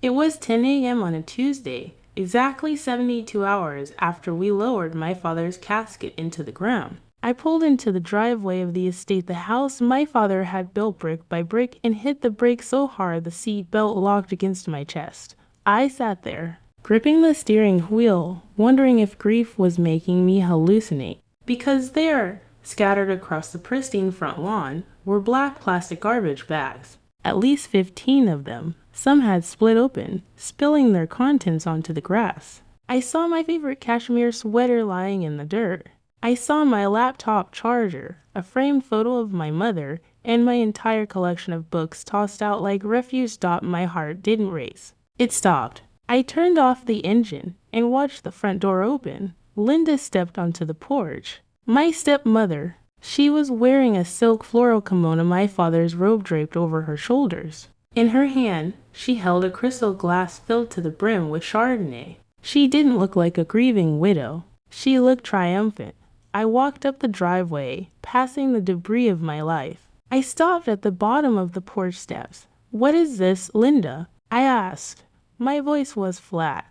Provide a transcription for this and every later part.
It was 10 a.m. on a Tuesday, exactly 72 hours after we lowered my father's casket into the ground. I pulled into the driveway of the estate, the house my father had built brick by brick, and hit the brake so hard the seat belt locked against my chest. I sat there, gripping the steering wheel, wondering if grief was making me hallucinate. Because there, scattered across the pristine front lawn, were black plastic garbage bags. At least 15 of them. Some had split open, spilling their contents onto the grass. I saw my favorite cashmere sweater lying in the dirt. I saw my laptop charger, a framed photo of my mother, and my entire collection of books tossed out like refuse. My heart didn't race. It stopped. I turned off the engine and watched the front door open. Linda stepped onto the porch. My stepmother. She was wearing a silk floral kimono, my father's robe draped over her shoulders. In her hand, she held a crystal glass filled to the brim with Chardonnay. She didn't look like a grieving widow. She looked triumphant. I walked up the driveway, passing the debris of my life. I stopped at the bottom of the porch steps. "What is this, Linda?" I asked. My voice was flat.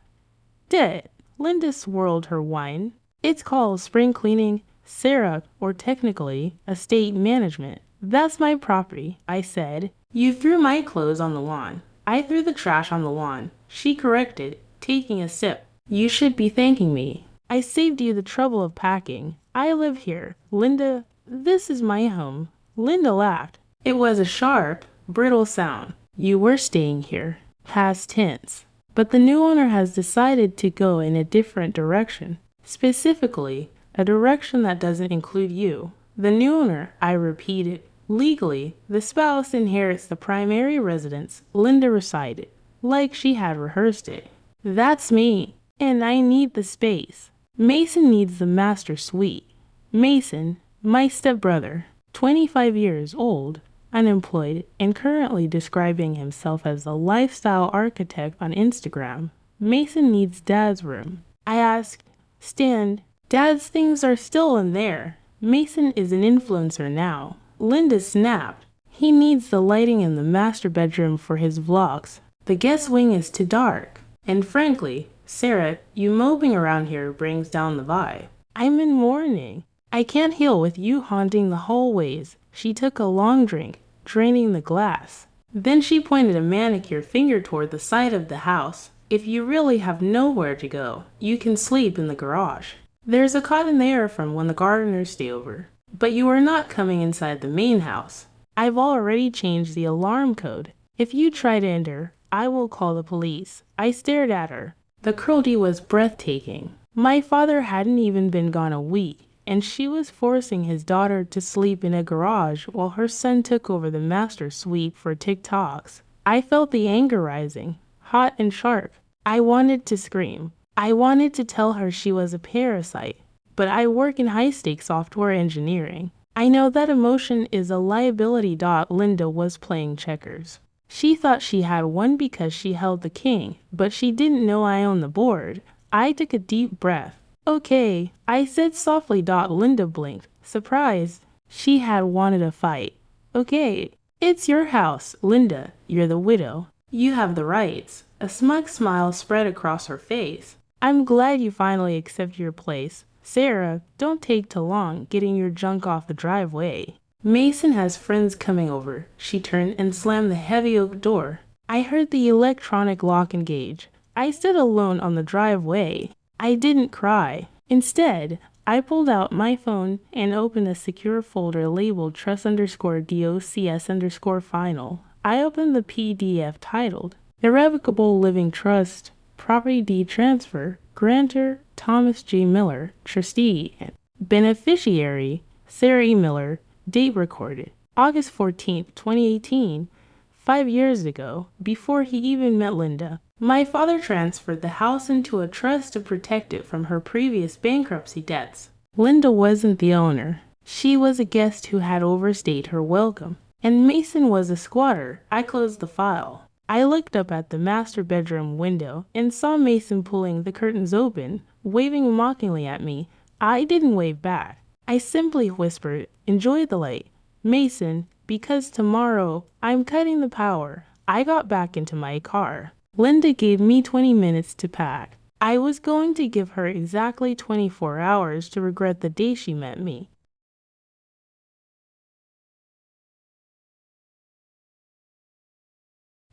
"Debt." Linda swirled her wine. "It's called spring cleaning, Sarah, or technically, estate management. That's my property," I said. "You threw my clothes on the lawn." "I threw the trash on the lawn," she corrected, taking a sip. "You should be thanking me. I saved you the trouble of packing. I live here, Linda. This is my home." Linda laughed. It was a sharp, brittle sound. "You were staying here." Past tense. "But the new owner has decided to go in a different direction. Specifically, a direction that doesn't include you." "The new owner," I repeated. "Legally, the spouse inherits the primary residence," Linda recited, like she had rehearsed it. "That's me, and I need the space. Mason needs the master suite." Mason, my stepbrother, 25 years old, unemployed, and currently describing himself as a lifestyle architect on Instagram. Mason needs Dad's room. I asked, "Stan, Dad's things are still in there. Mason is an influencer now." Linda snapped. "He needs the lighting in the master bedroom for his vlogs. The guest wing is too dark. And frankly, Sarah, you moping around here brings down the vibe." "I'm in mourning. I can't heal with you haunting the hallways." She took a long drink, draining the glass. Then she pointed a manicured finger toward the side of the house. "If you really have nowhere to go, you can sleep in the garage. There's a cot in there from when the gardeners stay over. But you are not coming inside the main house. I've already changed the alarm code. If you try to enter, I will call the police." I stared at her. The cruelty was breathtaking. My father hadn't even been gone a week, and she was forcing his daughter to sleep in a garage while her son took over the master suite for TikToks. I felt the anger rising, hot and sharp. I wanted to scream. I wanted to tell her she was a parasite. But I work in high-stakes software engineering. I know that emotion is a liability. Linda was playing checkers. She thought she had won because she held the king, but she didn't know I owned the board. I took a deep breath. "Okay," I said softly. Linda blinked, surprised. She had wanted a fight. "Okay, it's your house, Linda. You're the widow. You have the rights." A smug smile spread across her face. "I'm glad you finally accept your place. Sarah, don't take too long getting your junk off the driveway. Mason has friends coming over." She turned and slammed the heavy oak door. I heard the electronic lock engage. I stood alone on the driveway. I didn't cry. Instead, I pulled out my phone and opened a secure folder labeled trust_docs_final. I opened the PDF titled Irrevocable Living Trust, Property Deed Transfer, Grantor Thomas J. Miller, Trustee, Beneficiary Sarah E. Miller, date recorded August 14th, 2018, 5 years ago, before he even met Linda. My father transferred the house into a trust to protect it from her previous bankruptcy debts. Linda wasn't the owner. She was a guest who had overstayed her welcome. And Mason was a squatter. I closed the file. I looked up at the master bedroom window and saw Mason pulling the curtains open, waving mockingly at me. I didn't wave back. I simply whispered, "Enjoy the light, Mason, because tomorrow I'm cutting the power." I got back into my car. Linda gave me 20 minutes to pack. I was going to give her exactly 24 hours to regret the day she met me.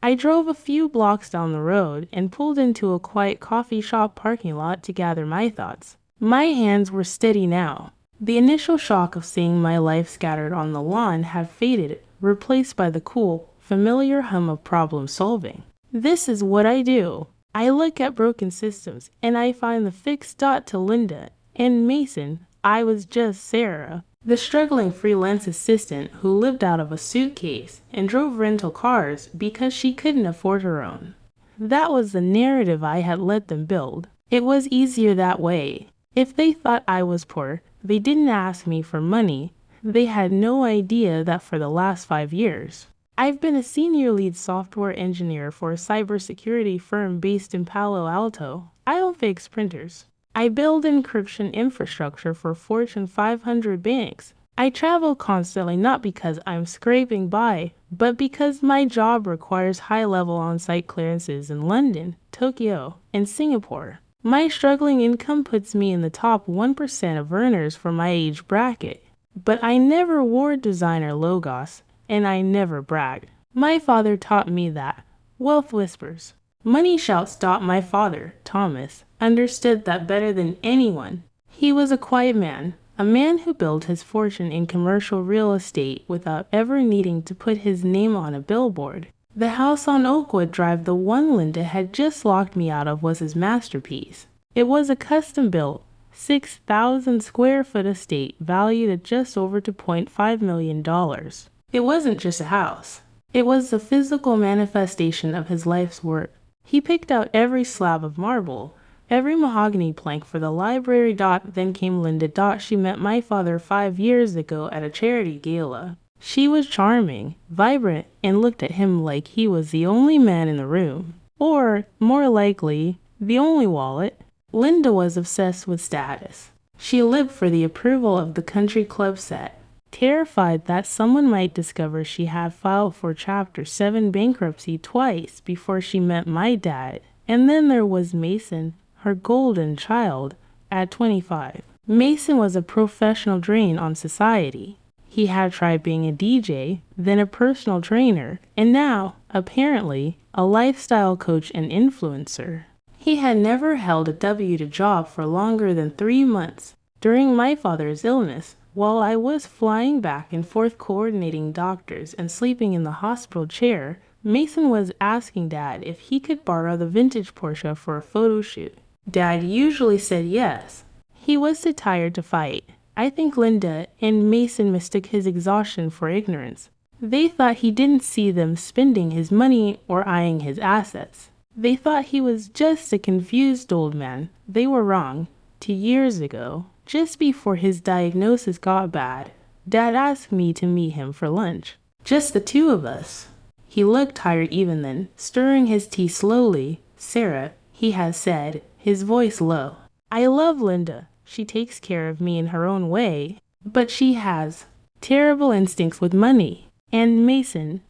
I drove a few blocks down the road and pulled into a quiet coffee shop parking lot to gather my thoughts. My hands were steady now. The initial shock of seeing my life scattered on the lawn had faded, replaced by the cool, familiar hum of problem solving. This is what I do. I look at broken systems and I find the fixed dot to Linda and Mason. I was just Sarah, the struggling freelance assistant who lived out of a suitcase and drove rental cars because she couldn't afford her own. That was the narrative I had let them build. It was easier that way. If they thought I was poor, they didn't ask me for money. They had no idea that for the last 5 years, I've been a senior lead software engineer for a cybersecurity firm based in Palo Alto. I don't fix printers. I build encryption infrastructure for Fortune 500 banks. I travel constantly not because I'm scraping by, but because my job requires high-level on-site clearances in London, Tokyo, and Singapore. My struggling income puts me in the top 1% of earners for my age bracket. But I never wore designer logos, and I never bragged. My father taught me that wealth whispers. Money shall stop. My father, Thomas, understood that better than anyone. He was a quiet man, a man who built his fortune in commercial real estate without ever needing to put his name on a billboard. The house on Oakwood Drive, the one Linda had just locked me out of, was his masterpiece. It was a custom-built, 6,000 square foot estate valued at just over $2.5 million. It wasn't just a house. It was the physical manifestation of his life's work. He picked out every slab of marble, every mahogany plank for the library. Then came Linda. She met my father 5 years ago at a charity gala. She was charming, vibrant, and looked at him like he was the only man in the room. Or, more likely, the only wallet. Linda was obsessed with status. She lived for the approval of the country club set, terrified that someone might discover she had filed for Chapter 7 bankruptcy twice before she met my dad. And then there was Mason, her golden child, at 25. Mason was a professional drain on society. He had tried being a DJ, then a personal trainer, and now, apparently, a lifestyle coach and influencer. He had never held a W-2 job for longer than 3 months. During my father's illness, while I was flying back and forth coordinating doctors and sleeping in the hospital chair, Mason was asking Dad if he could borrow the vintage Porsche for a photo shoot. Dad usually said yes. He was too tired to fight. I think Linda and Mason mistook his exhaustion for ignorance. They thought he didn't see them spending his money or eyeing his assets. They thought he was just a confused old man. They were wrong. 2 years ago, just before his diagnosis got bad, Dad asked me to meet him for lunch. Just the two of us. He looked tired even then, stirring his tea slowly. Sarah, he had said, his voice low. I love Linda. She takes care of me in her own way, but she has terrible instincts with money. And Mason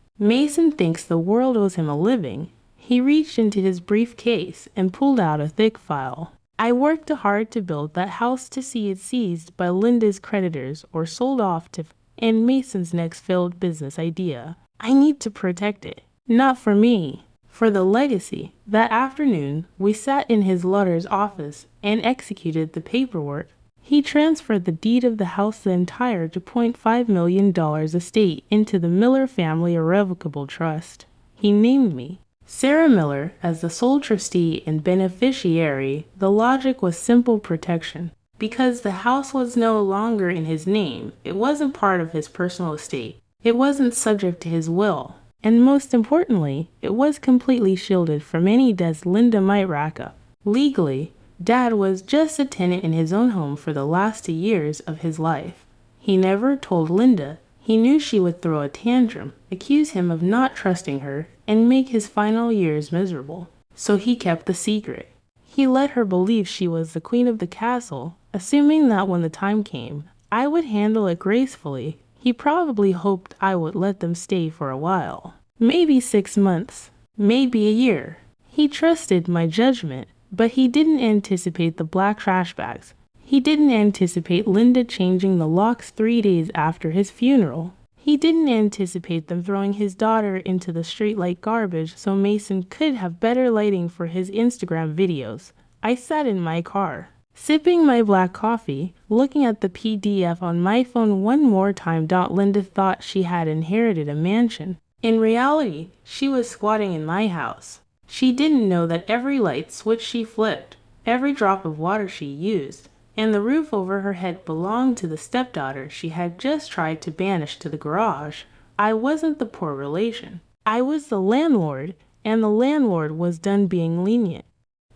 thinks the world owes him a living. He reached into his briefcase and pulled out a thick file. I worked hard to build that house to see it seized by Linda's creditors or sold off to and Mason's next failed business idea. I need to protect it. Not for me, for the legacy. That afternoon, we sat in his lawyer's office and executed the paperwork. He transferred the deed of the house, the entire $2.5 million estate, into the Miller Family Irrevocable Trust. He named me Sarah Miller as the sole trustee and beneficiary. The logic was simple: protection. Because the house was no longer in his name, it wasn't part of his personal estate. It wasn't subject to his will. And most importantly, it was completely shielded from any debts Linda might rack up. Legally, Dad was just a tenant in his own home for the last 2 years of his life. He never told Linda. He knew she would throw a tantrum, accuse him of not trusting her, and make his final years miserable. So he kept the secret. He let her believe she was the queen of the castle, assuming that when the time came, I would handle it gracefully. He probably hoped I would let them stay for a while. Maybe 6 months. Maybe a year. He trusted my judgment, but he didn't anticipate the black trash bags. He didn't anticipate Linda changing the locks 3 days after his funeral. He didn't anticipate them throwing his daughter into the street like garbage so Mason could have better lighting for his Instagram videos. I sat in my car, sipping my black coffee, looking at the PDF on my phone one more time. Linda thought she had inherited a mansion. In reality, she was squatting in my house. She didn't know that every light switch she flipped, every drop of water she used, and the roof over her head belonged to the stepdaughter she had just tried to banish to the garage. I wasn't the poor relation. I was the landlord, and the landlord was done being lenient.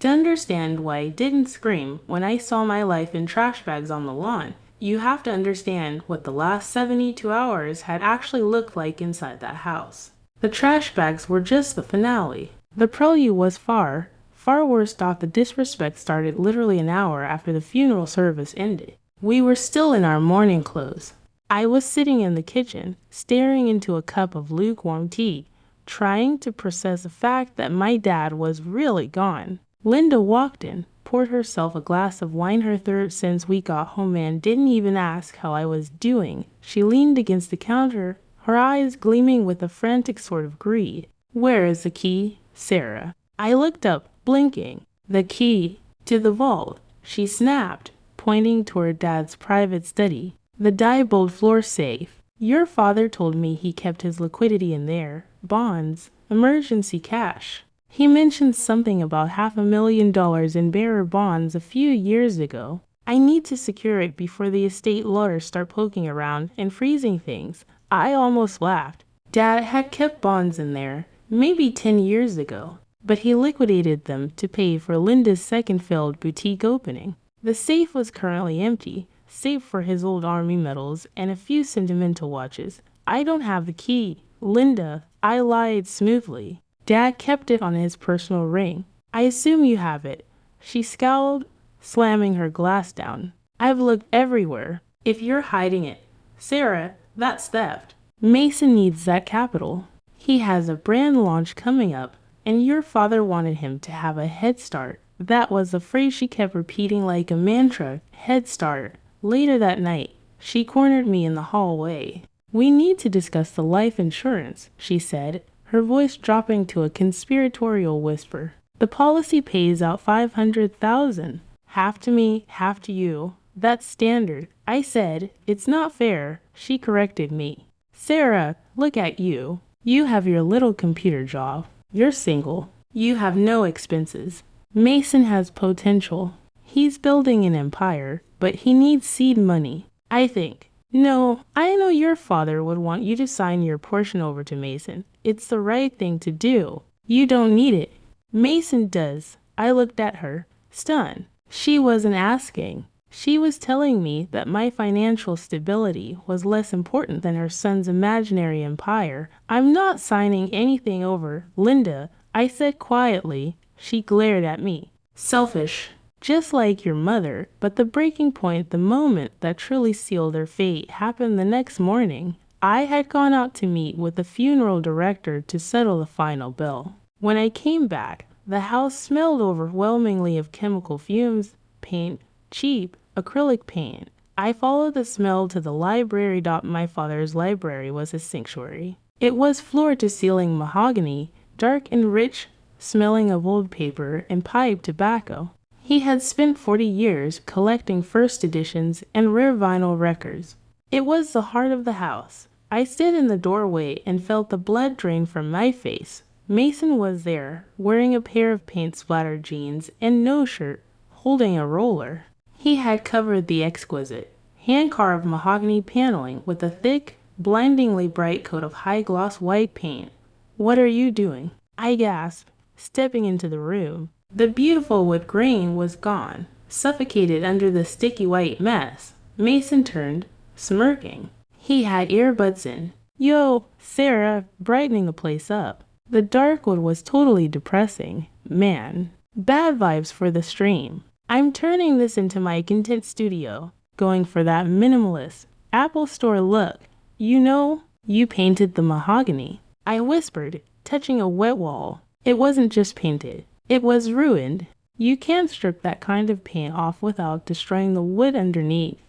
To understand why I didn't scream when I saw my life in trash bags on the lawn, you have to understand what the last 72 hours had actually looked like inside that house. The trash bags were just the finale. The prelude was far worse. The disrespect started literally an hour after the funeral service ended. We were still in our mourning clothes. I was sitting in the kitchen, staring into a cup of lukewarm tea, trying to process the fact that my dad was really gone. Linda walked in, poured herself a glass of wine, her third since we got home, and didn't even ask how I was doing. She leaned against the counter, her eyes gleaming with a frantic sort of greed. "Where is the key, Sarah?" I looked up, blinking. "The key to the vault," she snapped, pointing toward Dad's private study. "The Diebold floor safe. Your father told me he kept his liquidity in there. Bonds, emergency cash. He mentioned something about $500,000 in bearer bonds a few years ago. I need to secure it before the estate lawyers start poking around and freezing things." I almost laughed. Dad had kept bonds in there, maybe 10 years ago, but he liquidated them to pay for Linda's second failed boutique opening. The safe was currently empty, save for his old army medals and a few sentimental watches. "I don't have the key, Linda," I lied smoothly. "Dad kept it on his personal ring. I assume you have it." She scowled, slamming her glass down. "I've looked everywhere. If you're hiding it, Sarah, that's theft. Mason needs that capital. He has a brand launch coming up, and your father wanted him to have a head start." That was the phrase she kept repeating like a mantra, head start. Later that night, she cornered me in the hallway. "We need to discuss the life insurance," she said, her voice dropping to a conspiratorial whisper. "The policy pays out $500,000. Half to me, half to you. That's standard." I said, "It's not fair." She corrected me. "Sarah, look at you. You have your little computer job. You're single. You have no expenses. Mason has potential. He's building an empire, but he needs seed money. I think. No, I know your father would want you to sign your portion over to Mason. It's the right thing to do. You don't need it. Mason does." I looked at her, stunned. She wasn't asking. She was telling me that my financial stability was less important than her son's imaginary empire. "I'm not signing anything over, Linda," I said quietly. She glared at me. "Selfish. Just like your mother." But the breaking point, the moment that truly sealed her fate, happened the next morning. I had gone out to meet with the funeral director to settle the final bill. When I came back, the house smelled overwhelmingly of chemical fumes, paint, cheap acrylic paint. I followed the smell to the library. My father's library was a sanctuary. It was floor-to-ceiling mahogany, dark and rich, smelling of old paper and pipe tobacco. He had spent 40 years collecting first editions and rare vinyl records. It was the heart of the house. I stood in the doorway and felt the blood drain from my face. Mason was there, wearing a pair of paint-splattered jeans and no shirt, holding a roller. He had covered the exquisite, hand-carved mahogany paneling with a thick, blindingly bright coat of high-gloss white paint. "What are you doing?" I gasped, stepping into the room. The beautiful wood grain was gone, suffocated under the sticky white mess. Mason turned, smirking. He had earbuds in. "Yo, Sarah," brightening the place up. The dark wood was totally depressing. Man, bad vibes for the stream. "I'm turning this into my content studio, going for that minimalist Apple Store look. You know, you painted the mahogany," I whispered, touching a wet wall. "It wasn't just painted. It was ruined. You can't strip that kind of paint off without destroying the wood underneath.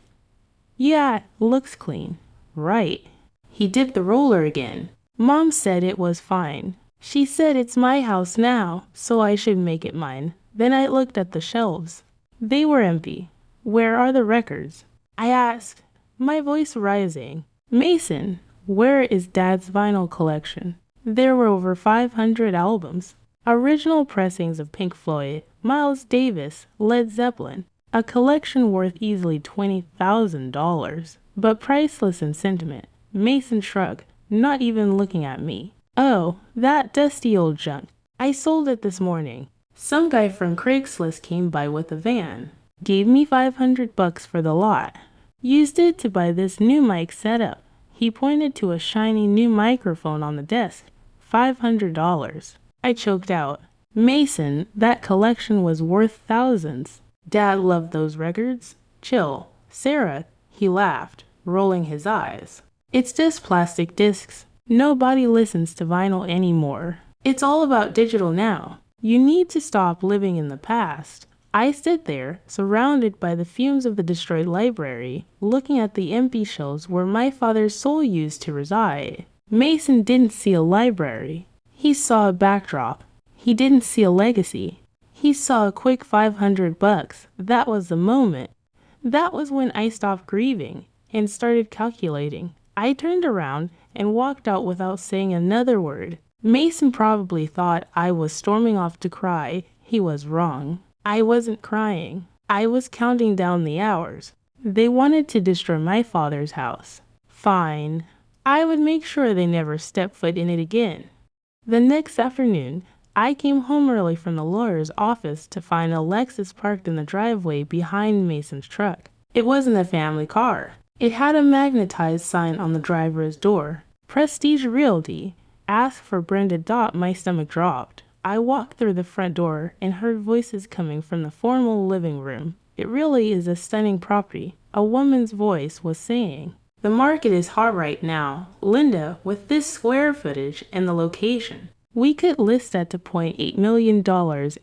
Yeah, looks clean. Right. He dipped the roller again. Mom said it was fine. She said it's my house now, so I should make it mine. Then I looked at the shelves. They were empty. Where are the records? I asked, my voice rising. Mason, where is Dad's vinyl collection? There were over 500 albums. Original pressings of Pink Floyd, Miles Davis, Led Zeppelin. A collection worth easily $20,000, but priceless in sentiment. Mason shrugged, not even looking at me. Oh, that dusty old junk. I sold it this morning. Some guy from Craigslist came by with a van. Gave me $500 for the lot. Used it to buy this new mic setup. He pointed to a shiny new microphone on the desk. $500. I choked out. Mason, that collection was worth thousands. Dad loved those records. Chill. Sarah, he laughed, rolling his eyes. It's just plastic discs. Nobody listens to vinyl anymore. It's all about digital now. You need to stop living in the past. I stood there, surrounded by the fumes of the destroyed library, looking at the empty shelves where my father's soul used to reside. Mason didn't see a library. He saw a backdrop. He didn't see a legacy. He saw a quick $500. That was the moment. That was when I stopped grieving and started calculating. I turned around and walked out without saying another word. Mason probably thought I was storming off to cry. He was wrong. I wasn't crying. I was counting down the hours. They wanted to destroy my father's house. Fine. I would make sure they never step foot in it again. The next afternoon, I came home early from the lawyer's office to find a Lexus parked in the driveway behind Mason's truck. It wasn't a family car. It had a magnetized sign on the driver's door. Prestige Realty. Ask for Brenda. My stomach dropped. I walked through the front door and heard voices coming from the formal living room. It really is a stunning property, a woman's voice was saying. The market is hot right now. Linda, with this square footage and the location, we could list at $2.8 million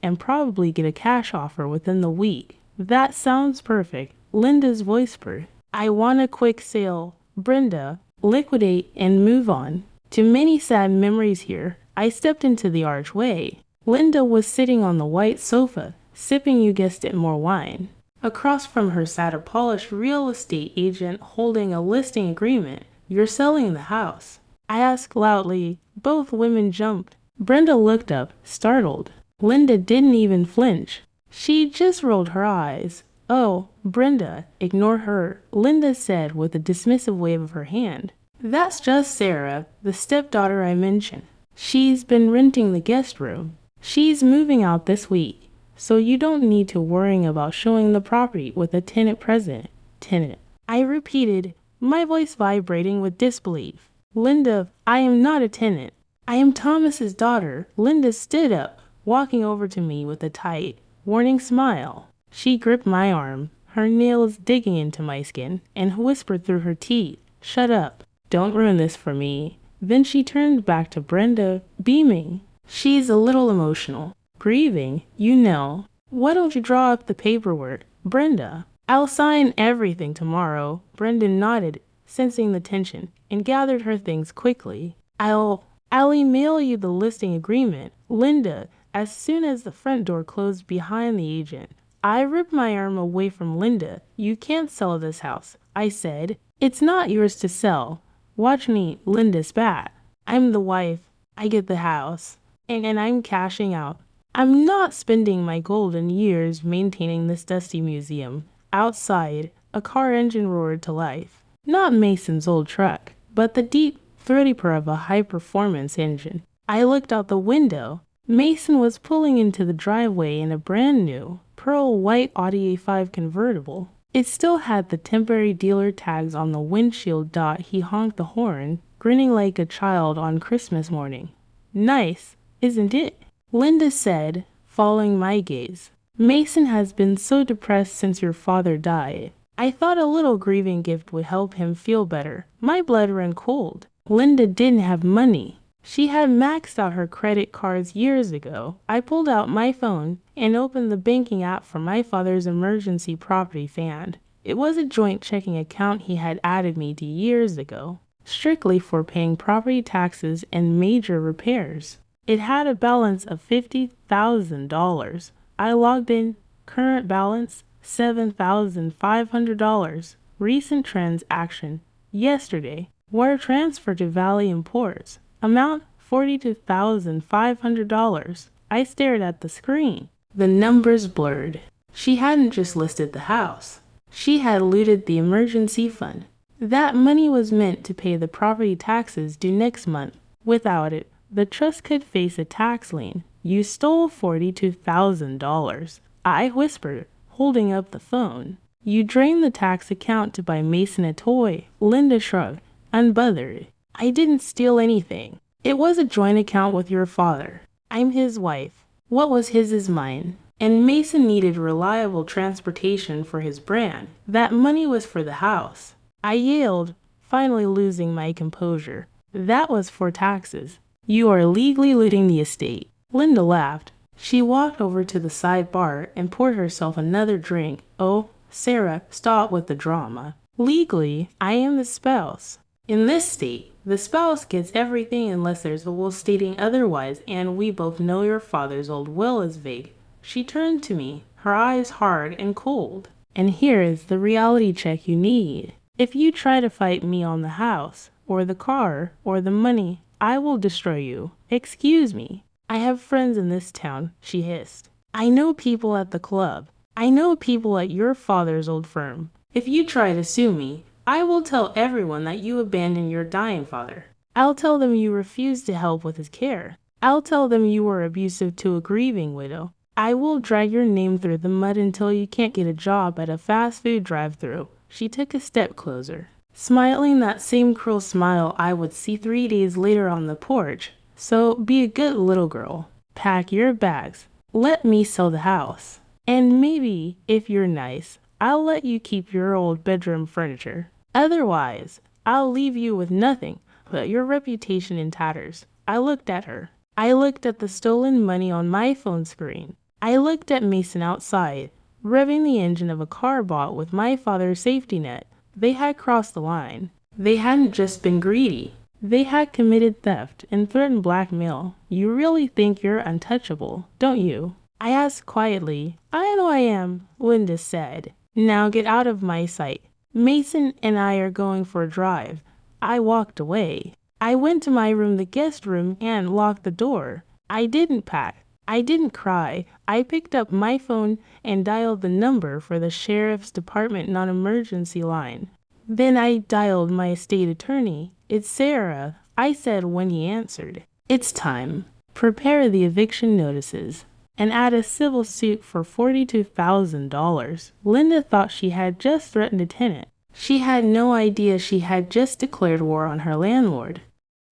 and probably get a cash offer within the week. That sounds perfect. Linda's voice purred. I want a quick sale. Brenda, liquidate and move on. Too many sad memories here. I stepped into the archway. Linda was sitting on the white sofa, sipping, you guessed it, more wine. Across from her sat a polished real estate agent holding a listing agreement. You're selling the house. I asked loudly. Both women jumped. Brenda looked up, startled. Linda didn't even flinch. She just rolled her eyes. Oh, Brenda, ignore her, Linda said with a dismissive wave of her hand. That's just Sarah, the stepdaughter I mentioned. She's been renting the guest room. She's moving out this week, so you don't need to worry about showing the property with a tenant present. Tenant. I repeated, my voice vibrating with disbelief. Linda, I am not a tenant. I am Thomas's daughter. Linda stood up, walking over to me with a tight, warning smile. She gripped my arm, her nails digging into my skin, and whispered through her teeth, shut up. Don't ruin this for me. Then she turned back to Brenda, beaming. She's a little emotional. Grieving, you know. Why don't you draw up the paperwork, Brenda? I'll sign everything tomorrow. Brenda nodded, sensing the tension, and gathered her things quickly. I'll email you the listing agreement, Linda, as soon as the front door closed behind the agent. I ripped my arm away from Linda. You can't sell this house, I said. It's not yours to sell. Watch me, Linda spat. I'm the wife. I get the house. And I'm cashing out. I'm not spending my golden years maintaining this dusty museum. Outside, a car engine roared to life. Not Mason's old truck, but the deep, throaty purr of a high-performance engine. I looked out the window. Mason was pulling into the driveway in a brand new, pearl white Audi A5 convertible. It still had the temporary dealer tags on the windshield. He honked the horn, grinning like a child on Christmas morning. Nice, isn't it? Linda said, following my gaze. Mason has been so depressed since your father died. I thought a little grieving gift would help him feel better. My blood ran cold. Linda didn't have money. She had maxed out her credit cards years ago. I pulled out my phone and opened the banking app for my father's emergency property fund. It was a joint checking account he had added me to years ago, strictly for paying property taxes and major repairs. It had a balance of $50,000. I logged in. Current balance $7,500. Recent transaction yesterday. Wire transfer to Valley Imports. Amount $42,500. I stared at the screen. The numbers blurred. She hadn't just listed the house. She had looted the emergency fund. That money was meant to pay the property taxes due next month. Without it, the trust could face a tax lien. You stole $42,000. I whispered, holding up the phone. You drained the tax account to buy Mason a toy. Linda shrugged, unbothered. I didn't steal anything. It was a joint account with your father. I'm his wife. What was his is mine. And Mason needed reliable transportation for his brand. That money was for the house. I yelled, finally losing my composure. That was for taxes. You are legally looting the estate. Linda laughed. She walked over to the sidebar and poured herself another drink. Oh, Sarah, stop with the drama. Legally, I am the spouse. In this state, the spouse gets everything unless there's a will stating otherwise, and we both know your father's old will is vague. She turned to me, her eyes hard and cold. And here is the reality check you need. If you try to fight me on the house, or the car, or the money, I will destroy you. Excuse me. I have friends in this town, she hissed. I know people at the club. I know people at your father's old firm. If you try to sue me, I will tell everyone that you abandoned your dying father. I'll tell them you refused to help with his care. I'll tell them you were abusive to a grieving widow. I will drag your name through the mud until you can't get a job at a fast food drive-thru. She took a step closer, smiling that same cruel smile I would see 3 days later on the porch. So be a good little girl. Pack your bags. Let me sell the house. And maybe, if you're nice, I'll let you keep your old bedroom furniture. Otherwise, I'll leave you with nothing but your reputation in tatters. I looked at her. I looked at the stolen money on my phone screen. I looked at Mason outside, revving the engine of a car bought with my father's safety net. They had crossed the line. They hadn't just been greedy. They had committed theft and threatened blackmail. You really think you're untouchable, don't you? I asked quietly. I know I am, Linda said. Now get out of my sight. Mason and I are going for a drive. I walked away. I went to my room, the guest room, and locked the door. I didn't pack. I didn't cry. I picked up my phone and dialed the number for the sheriff's department non-emergency line. Then I dialed my estate attorney. It's Sarah, I said when he answered. It's time. Prepare the eviction notices and add a civil suit for $42,000. Linda thought she had just threatened a tenant. She had no idea she had just declared war on her landlord.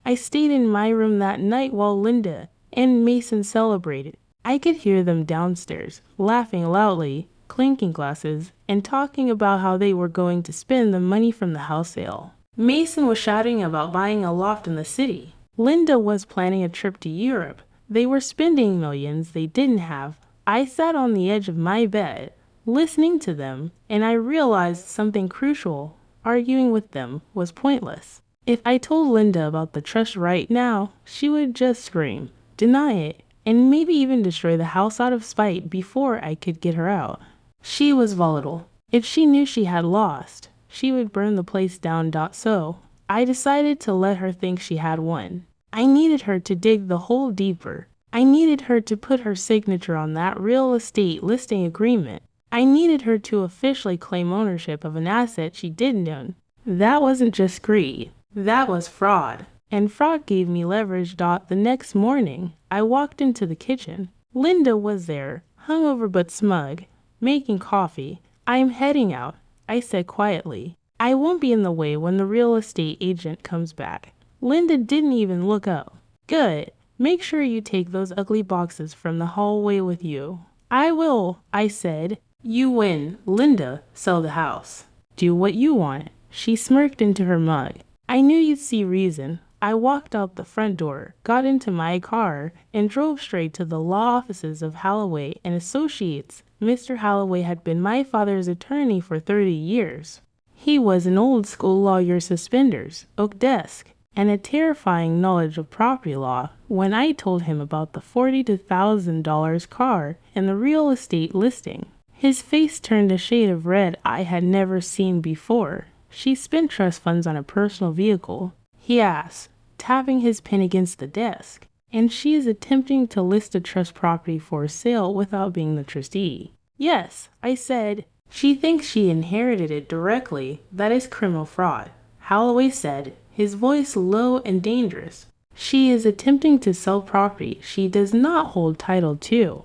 I stayed in my room that night while Linda and Mason celebrated. I could hear them downstairs, laughing loudly, clinking glasses, and talking about how they were going to spend the money from the house sale. Mason was shouting about buying a loft in the city. Linda was planning a trip to Europe. They were spending millions they didn't have. I sat on the edge of my bed, listening to them, and I realized something crucial. Arguing with them was pointless. If I told Linda about the trust right now, she would just scream, deny it, and maybe even destroy the house out of spite before I could get her out. She was volatile. If she knew she had lost, she would burn the place down. So I decided to let her think she had won. I needed her to dig the hole deeper. I needed her to put her signature on that real estate listing agreement. I needed her to officially claim ownership of an asset she didn't own. That wasn't just greed. That was fraud. And fraud gave me leverage. The next morning, I walked into the kitchen. Linda was there, hungover but smug, making coffee. I'm heading out, I said quietly. I won't be in the way when the real estate agent comes back. Linda didn't even look up. Good. Make sure you take those ugly boxes from the hallway with you. I will, I said. You win, Linda. Sell the house. Do what you want. She smirked into her mug. I knew you'd see reason. I walked out the front door, got into my car, and drove straight to the law offices of Holloway and Associates. Mr. Holloway had been my father's attorney for 30 years. He was an old-school lawyer, suspenders, oak desk, and a terrifying knowledge of property law. When I told him about the $42,000 car and the real estate listing, his face turned a shade of red I had never seen before. She spent trust funds on a personal vehicle, he asked, tapping his pen against the desk, and she is attempting to list a trust property for sale without being the trustee. Yes, I said. She thinks she inherited it directly. That is criminal fraud, Holloway said, his voice low and dangerous. She is attempting to sell property she does not hold title to,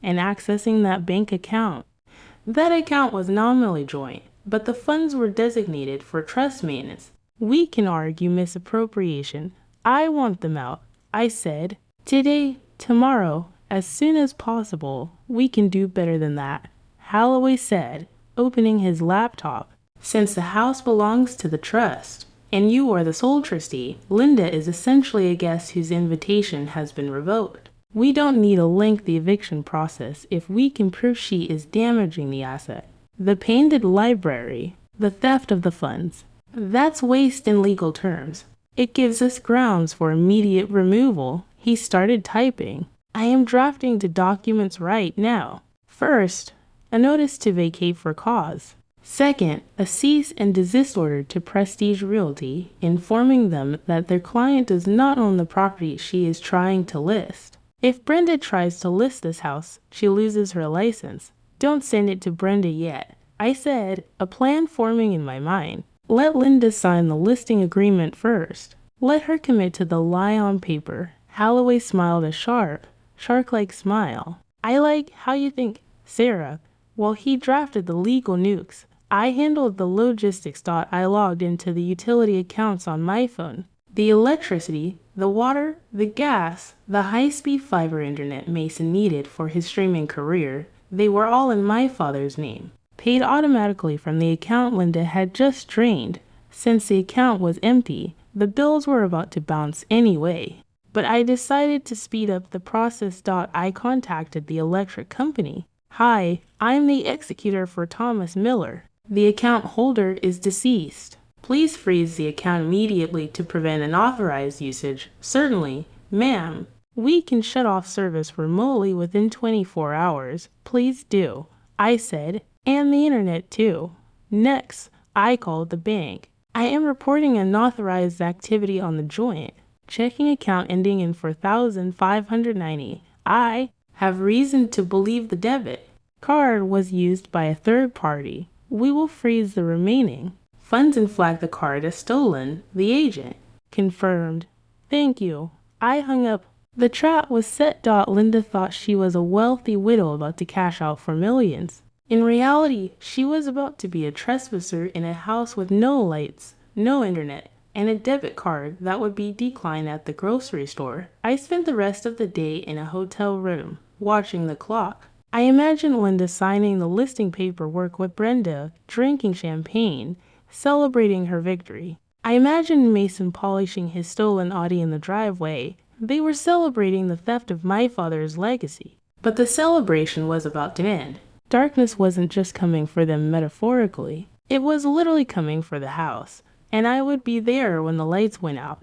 and accessing that bank account. That account was nominally joint, but the funds were designated for trust maintenance. We can argue misappropriation. I want them out, I said. Today, tomorrow, as soon as possible. We can do better than that, Holloway said, opening his laptop. Since the house belongs to the trust, and you are the sole trustee, Linda is essentially a guest whose invitation has been revoked. We don't need a lengthy eviction process if we can prove she is damaging the asset. The painted library, the theft of the funds. That's waste in legal terms. It gives us grounds for immediate removal. He started typing. I am drafting the documents right now. First, a notice to vacate for cause. Second, a cease and desist order to Prestige Realty, informing them that their client does not own the property she is trying to list. If Brenda tries to list this house, she loses her license. Don't send it to Brenda yet, I said, a plan forming in my mind. Let Linda sign the listing agreement first. Let her commit to the lie on paper. Holloway smiled a sharp, shark-like smile. I like how you think, Sarah. While he drafted the legal nukes, I handled the logistics. I logged into the utility accounts on my phone. The electricity, the water, the gas, the high-speed fiber internet Mason needed for his streaming career, they were all in my father's name, paid automatically from the account Linda had just drained. Since the account was empty, the bills were about to bounce anyway. But I decided to speed up the process. I contacted the electric company. Hi, I'm the executor for Thomas Miller. The account holder is deceased. Please freeze the account immediately to prevent unauthorized usage. Certainly, ma'am. We can shut off service remotely within 24 hours. Please do, I said, and the internet too. Next, I called the bank. I am reporting unauthorized activity on the joint checking account ending in 4,590. I have reason to believe the debit card was used by a third party. We will freeze the remaining funds and flag the card as stolen. The agent confirmed. Thank you. I hung up. The trap was set. Linda thought she was a wealthy widow about to cash out for millions. In reality, she was about to be a trespasser in a house with no lights, no internet, and a debit card that would be declined at the grocery store. I spent the rest of the day in a hotel room, watching the clock. I imagined Linda signing the listing paperwork with Brenda, drinking champagne, celebrating her victory. I imagined Mason polishing his stolen Audi in the driveway. They were celebrating the theft of my father's legacy. But the celebration was about to end. Darkness wasn't just coming for them metaphorically. It was literally coming for the house, and I would be there when the lights went out.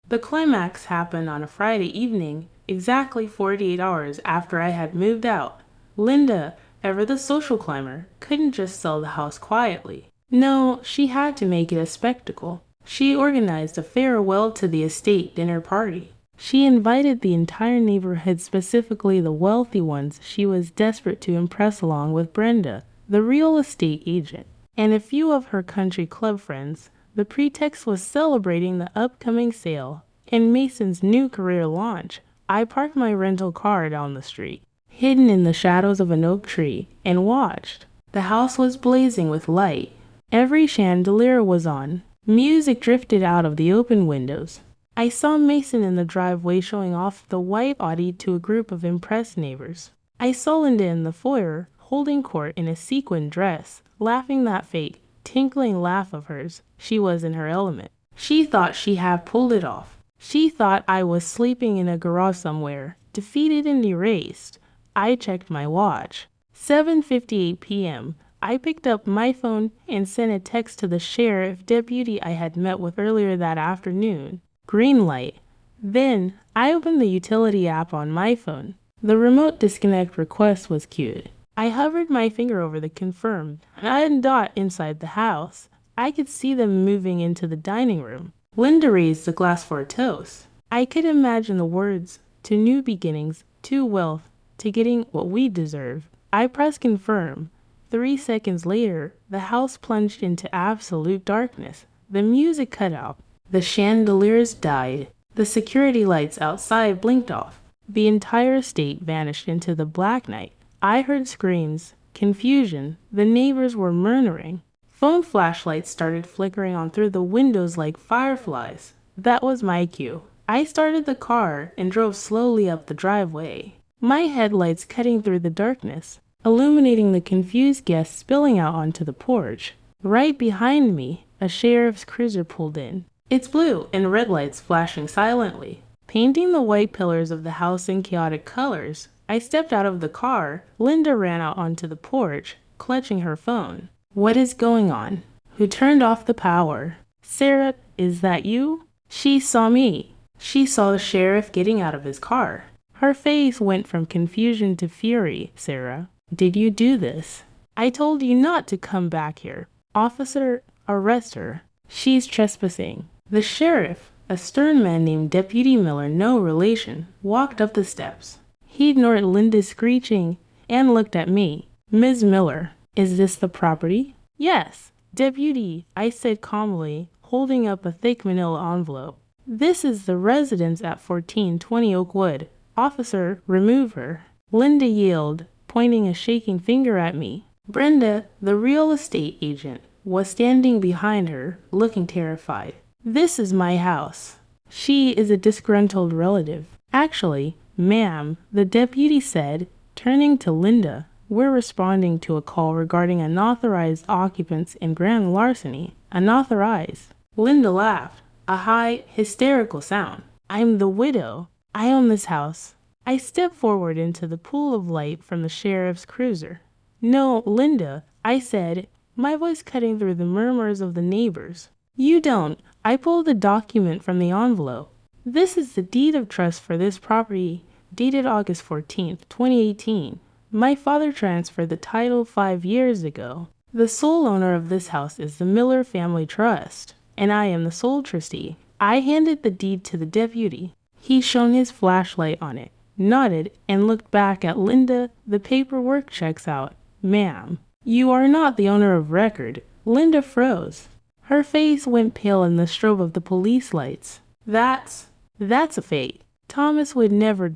The climax happened on a Friday evening, exactly 48 hours after I had moved out. Linda, ever the social climber, couldn't just sell the house quietly. No, she had to make it a spectacle. She organized a farewell to the estate dinner party. She invited the entire neighborhood, specifically the wealthy ones she was desperate to impress, along with Brenda, the real estate agent, and a few of her country club friends. The pretext was celebrating the upcoming sale and Mason's new career launch. I parked my rental car down the street, hidden in the shadows of an oak tree, and watched. The house was blazing with light. Every chandelier was on. Music drifted out of the open windows. I saw Mason in the driveway showing off the white Audi to a group of impressed neighbors. I saw Linda in the foyer, holding court in a sequined dress, laughing that fake, tinkling laugh of hers. She was in her element. She thought she had pulled it off. She thought I was sleeping in a garage somewhere, defeated and erased. I checked my watch. 7:58 p.m. I picked up my phone and sent a text to the sheriff deputy I had met with earlier that afternoon. Green light. Then I opened the utility app on my phone. The remote disconnect request was queued. I hovered my finger over the confirm and dot inside the house. I could see them moving into the dining room. Linda raised the glass for a toast. I could imagine the words, to new beginnings, to wealth, to getting what we deserve. I pressed confirm. 3 seconds later, the house plunged into absolute darkness. The music cut out. The chandeliers died. The security lights outside blinked off. The entire estate vanished into the black night. I heard screams, confusion. The neighbors were murmuring. Phone flashlights started flickering on through the windows like fireflies. That was my cue. I started the car and drove slowly up the driveway, my headlights cutting through the darkness, illuminating the confused guests spilling out onto the porch. Right behind me, a sheriff's cruiser pulled in, its blue and red lights flashing silently, painting the white pillars of the house in chaotic colors. I stepped out of the car. Linda ran out onto the porch, clutching her phone. What is going on? Who turned off the power? Sarah, is that you? She saw me. She saw the sheriff getting out of his car. Her face went from confusion to fury. Sarah, did you do this? I told you not to come back here. Officer, arrest her. She's trespassing. The sheriff, a stern man named Deputy Miller, no relation, walked up the steps. He ignored Linda's screeching and looked at me. Ms. Miller, is this the property? Yes, Deputy, I said calmly, holding up a thick manila envelope. This is the residence at 1420 Oakwood. Officer, remove her. Linda yelled, pointing a shaking finger at me. Brenda, the real estate agent, was standing behind her, looking terrified. This is my house. She is a disgruntled relative. Actually, ma'am, the deputy said, turning to Linda, we're responding to a call regarding unauthorized occupants and grand larceny. Unauthorized. Linda laughed, a high, hysterical sound. I'm the widow. I own this house. I stepped forward into the pool of light from the sheriff's cruiser. No, Linda, I said, my voice cutting through the murmurs of the neighbors. You don't. I pulled the document from the envelope. This is the deed of trust for this property, dated August 14th, 2018. My father transferred the title 5 years ago. The sole owner of this house is the Miller Family Trust, and I am the sole trustee. I handed the deed to the deputy. He shone his flashlight on it, nodded, and looked back at Linda. The paperwork checks out. Ma'am, you are not the owner of record. Linda froze. Her face went pale in the strobe of the police lights. That's a fake. Thomas would never ...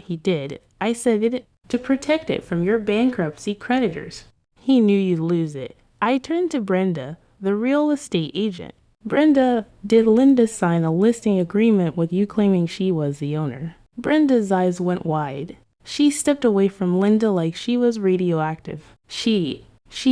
He did. I said it to protect it from your bankruptcy creditors. He knew you'd lose it. I turned to Brenda, the real estate agent. Brenda, did Linda sign a listing agreement with you claiming she was the owner? Brenda's eyes went wide. She stepped away from Linda like she was radioactive. She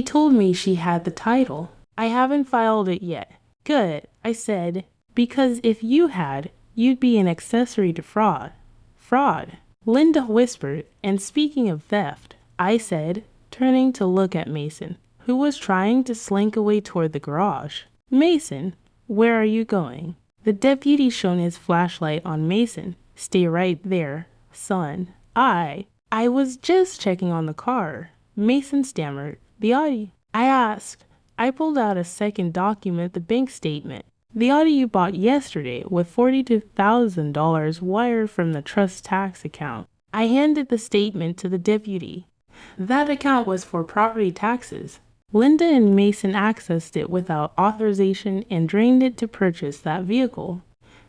told me she had the title. I haven't filed it yet. Good, I said, because if you had, you'd be an accessory to fraud. Fraud, Linda whispered, and speaking of theft, I said, turning to look at Mason, who was trying to slink away toward the garage. Mason, where are you going? The deputy shone his flashlight on Mason. Stay right there, son. I was just checking on the car. Mason stammered. The Audi. I asked. I pulled out a second document, the bank statement. The Audi you bought yesterday with $42,000 wired from the trust tax account. I handed the statement to the deputy. That account was for property taxes. Linda and Mason accessed it without authorization and drained it to purchase that vehicle.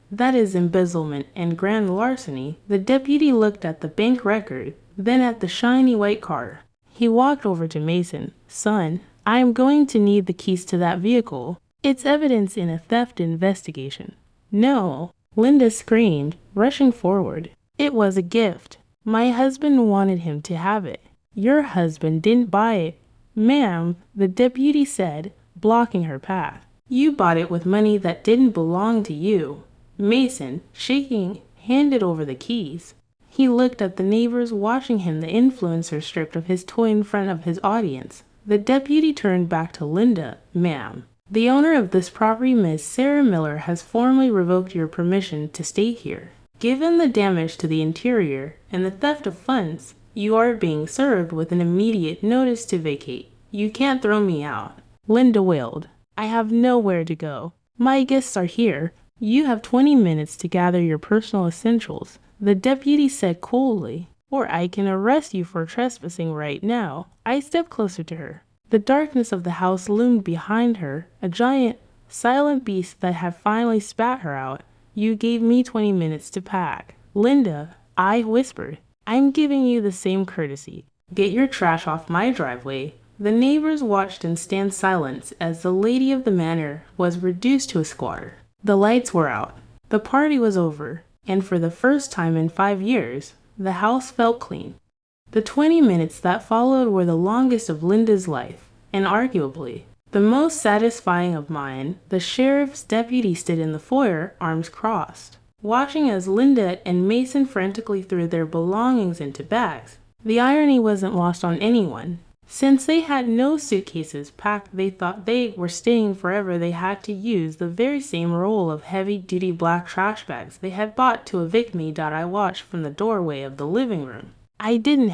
That is embezzlement and grand larceny. The deputy looked at the bank record, then at the shiny white car. He walked over to Mason. Son, I am going to need the keys to that vehicle. It's evidence in a theft investigation. No, Linda screamed, rushing forward. It was a gift. My husband wanted him to have it. Your husband didn't buy it. Ma'am, the deputy said, blocking her path. You bought it with money that didn't belong to you. Mason, shaking, handed over the keys. He looked at the neighbors watching him, the influencer stripped of his toy in front of his audience. The deputy turned back to Linda. Ma'am, the owner of this property, Miss Sarah Miller, has formally revoked your permission to stay here. Given the damage to the interior and the theft of funds, you are being served with an immediate notice to vacate. You can't throw me out. Linda wailed. I have nowhere to go. My guests are here. You have 20 minutes to gather your personal essentials, the deputy said coldly, or I can arrest you for trespassing right now. I stepped closer to her. The darkness of the house loomed behind her, a giant, silent beast that had finally spat her out. You gave me 20 minutes to pack. Linda, I whispered, I'm giving you the same courtesy. Get your trash off my driveway. The neighbors watched in stunned silence as the lady of the manor was reduced to a squatter. The lights were out. The party was over, and for the first time in 5 years, the house felt clean. The 20 minutes that followed were the longest of Linda's life, and arguably the most satisfying of mine. The sheriff's deputy stood in the foyer, arms crossed, watching as Linda and Mason frantically threw their belongings into bags. The irony wasn't lost on anyone. Since they had no suitcases packed, they thought they were staying forever. They had to use the very same roll of heavy-duty black trash bags they had bought to evict me. I watched from the doorway of the living room. I didn't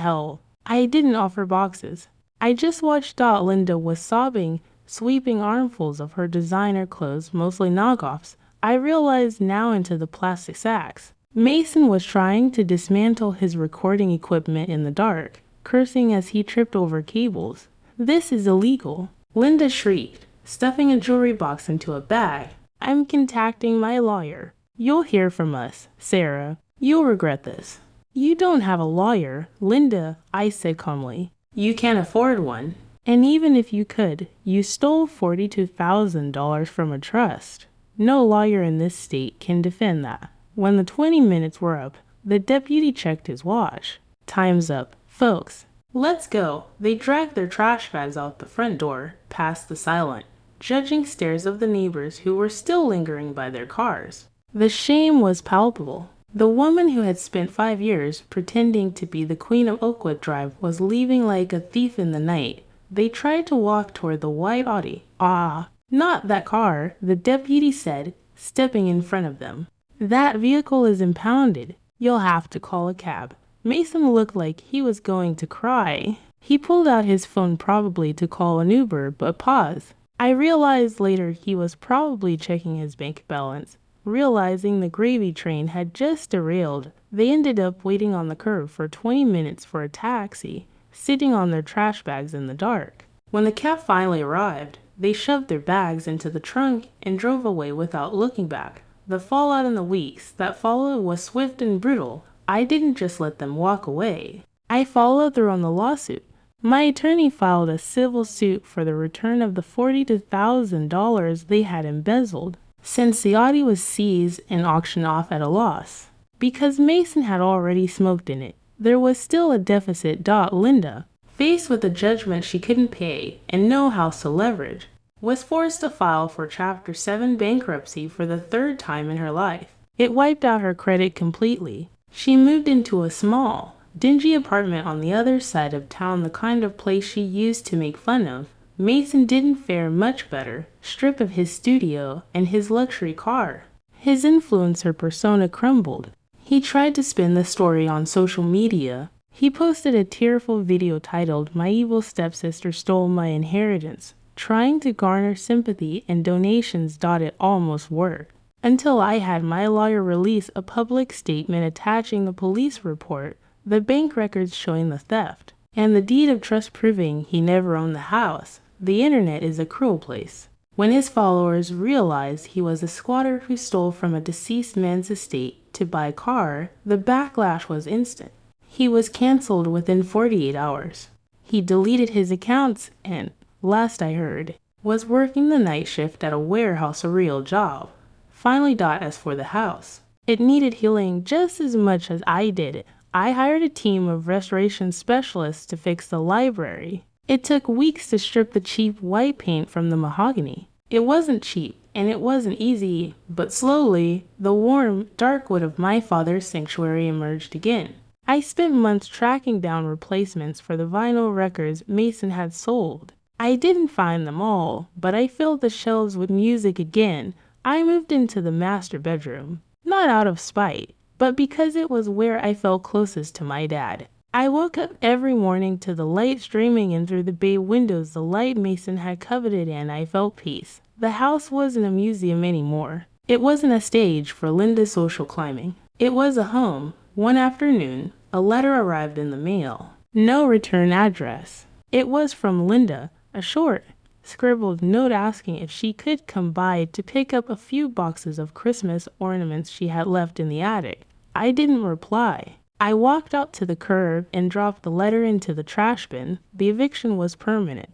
offer boxes. I just watched. Linda was sobbing, sweeping armfuls of her designer clothes, mostly knockoffs. I realized now into the plastic sacks. Mason was trying to dismantle his recording equipment in the dark, cursing as he tripped over cables. This is illegal. Linda shrieked, stuffing a jewelry box into a bag. I'm contacting my lawyer. You'll hear from us, Sarah. You'll regret this. You don't have a lawyer, Linda, I said calmly. You can't afford one. And even if you could, you stole $42,000 from a trust. No lawyer in this state can defend that. When the 20 minutes were up, the deputy checked his watch. Time's up. Folks, let's go. They dragged their trash bags out the front door, past the silent, judging stares of the neighbors who were still lingering by their cars. The shame was palpable. The woman who had spent 5 years pretending to be the queen of Oakwood Drive was leaving like a thief in the night. They tried to walk toward the white Audi. Ah, not that car, the deputy said, stepping in front of them. That vehicle is impounded. You'll have to call a cab. Mason looked like he was going to cry. He pulled out his phone probably to call an Uber, but paused. I realized later he was probably checking his bank balance. Realizing the gravy train had just derailed, they ended up waiting on the curb for 20 minutes for a taxi, sitting on their trash bags in the dark. When the cab finally arrived, they shoved their bags into the trunk and drove away without looking back. The fallout in the weeks that followed was swift and brutal. I didn't just let them walk away. I followed through on the lawsuit. My attorney filed a civil suit for the return of the $42,000 they had embezzled, since the Audi was seized and auctioned off at a loss. Because Mason had already smoked in it, there was still a deficit. Linda, faced with a judgment she couldn't pay and no house to leverage, was forced to file for Chapter 7 bankruptcy for the 3rd time in her life. It wiped out her credit completely. She moved into a small, dingy apartment on the other side of town, the kind of place she used to make fun of. Mason didn't fare much better, stripped of his studio and his luxury car. His influencer persona crumbled. He tried to spin the story on social media. He posted a tearful video titled, "My Evil Stepsister Stole My Inheritance," trying to garner sympathy and donations. It almost worked. Until I had my lawyer release a public statement attaching the police report, the bank records showing the theft, and the deed of trust proving he never owned the house. The internet is a cruel place. When his followers realized he was a squatter who stole from a deceased man's estate to buy a car, the backlash was instant. He was canceled within 48 hours. He deleted his accounts and, last I heard, was working the night shift at a warehouse, a real job. Finally, as for the house, it needed healing just as much as I did. I hired a team of restoration specialists to fix the library. It took weeks to strip the cheap white paint from the mahogany. It wasn't cheap. and it wasn't easy, but slowly, the warm, dark wood of my father's sanctuary emerged again. I spent months tracking down replacements for the vinyl records Mason had sold. I didn't find them all, but I filled the shelves with music again. I moved into the master bedroom, not out of spite, but because it was where I felt closest to my dad. I woke up every morning to the light streaming in through the bay windows, the light Mason had coveted, and I felt peace. The house wasn't a museum anymore. It wasn't a stage for Linda's social climbing. It was a home. One afternoon, a letter arrived in the mail. No return address. It was from Linda, a short, scribbled note asking if she could come by to pick up a few boxes of Christmas ornaments she had left in the attic. I didn't reply. I walked out to the curb and dropped the letter into the trash bin. The eviction was permanent.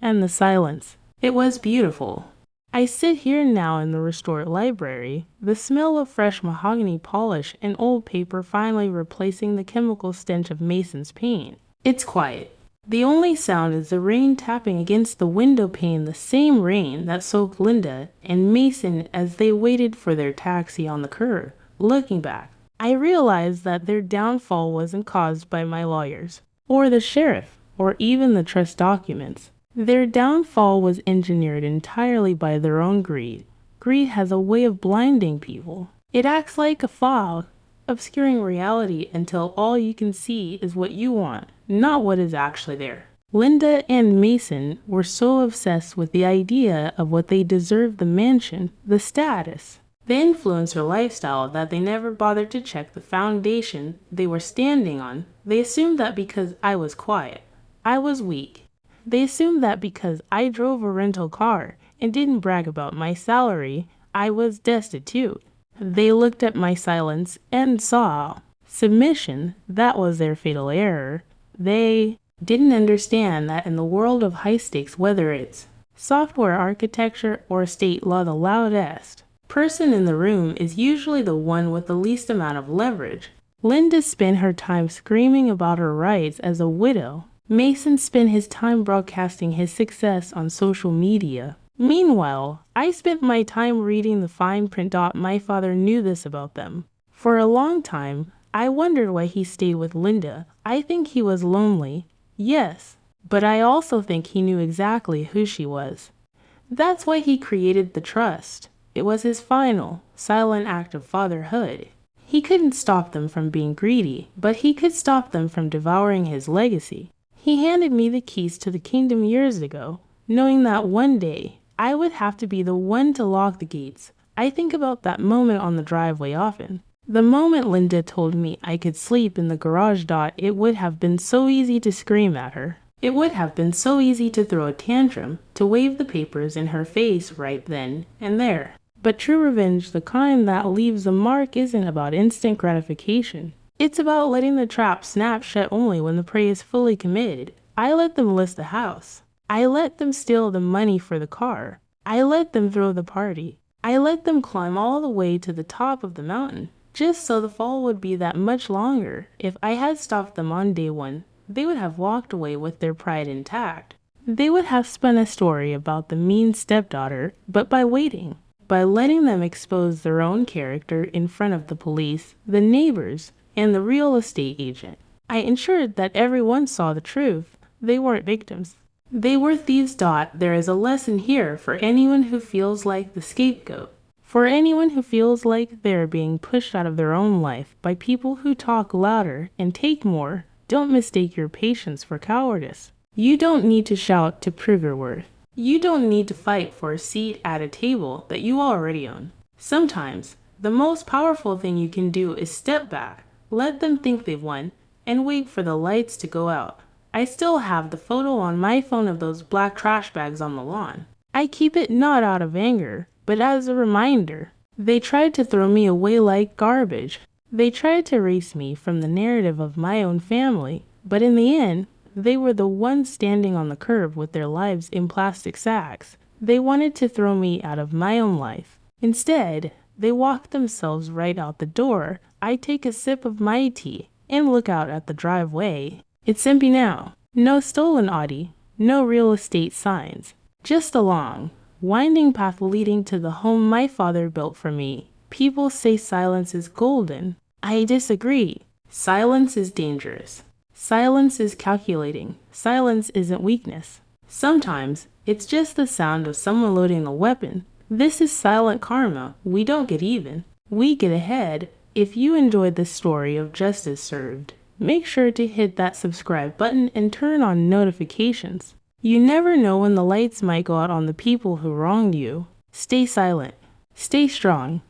And the silence. It was beautiful. I sit here now in the restored library, the smell of fresh mahogany polish and old paper finally replacing the chemical stench of Mason's paint. It's quiet. The only sound is the rain tapping against the window pane, the same rain that soaked Linda and Mason as they waited for their taxi on the curb. Looking back, I realized that their downfall wasn't caused by my lawyers, or the sheriff, or even the trust documents. Their downfall was engineered entirely by their own greed. Greed has a way of blinding people. It acts like a fog, obscuring reality until all you can see is what you want, not what is actually there. Linda and Mason were so obsessed with the idea of what they deserved, the mansion, the status, the influencer lifestyle, that they never bothered to check the foundation they were standing on. They assumed that because I was quiet, I was weak. They assumed that because I drove a rental car and didn't brag about my salary, I was destitute. They looked at my silence and saw submission. That was their fatal error. They didn't understand that in the world of high stakes, whether it's software architecture or state law, the loudest person in the room is usually the one with the least amount of leverage. Linda spent her time screaming about her rights as a widow. Mason spent his time broadcasting his success on social media. Meanwhile, I spent my time reading the fine print. My father knew this about them. For a long time, I wondered why he stayed with Linda. I think he was lonely. Yes, but I also think he knew exactly who she was. That's why he created the trust. It was his final, silent act of fatherhood. He couldn't stop them from being greedy, but he could stop them from devouring his legacy. He handed me the keys to the kingdom years ago, knowing that one day I would have to be the one to lock the gates. I think about that moment on the driveway often. The moment Linda told me I could sleep in the garage. It would have been so easy to scream at her. It would have been so easy to throw a tantrum, to wave the papers in her face right then and there. But true revenge, the kind that leaves a mark, isn't about instant gratification. It's about letting the trap snap shut only when the prey is fully committed. I let them list the house. I let them steal the money for the car. I let them throw the party. I let them climb all the way to the top of the mountain, just so the fall would be that much longer. If I had stopped them on day one, they would have walked away with their pride intact. They would have spun a story about the mean stepdaughter, but by waiting, by letting them expose their own character in front of the police, the neighbors, and the real estate agent, I ensured that everyone saw the truth. They weren't victims. They were thieves. There is a lesson here for anyone who feels like the scapegoat, for anyone who feels like they're being pushed out of their own life by people who talk louder and take more. Don't mistake your patience for cowardice. You don't need to shout to prove your worth. You don't need to fight for a seat at a table that you already own. Sometimes, the most powerful thing you can do is step back, let them think they've won, and wait for the lights to go out. I still have the photo on my phone of those black trash bags on the lawn. I keep it not out of anger, but as a reminder. They tried to throw me away like garbage. They tried to erase me from the narrative of my own family, but in the end, they were the ones standing on the curb with their lives in plastic sacks. They wanted to throw me out of my own life. Instead, they walked themselves right out the door. I take a sip of my tea and look out at the driveway. It's empty now. No stolen Audi, no real estate signs. Just a long, winding path leading to the home my father built for me. People say silence is golden. I disagree. Silence is dangerous. Silence is calculating. Silence isn't weakness. Sometimes it's just the sound of someone loading a weapon. This is silent karma. We don't get even. We get ahead. If you enjoyed this story of justice served, make sure to hit that subscribe button and turn on notifications. You never know when the lights might go out on the people who wronged you. Stay silent. Stay strong.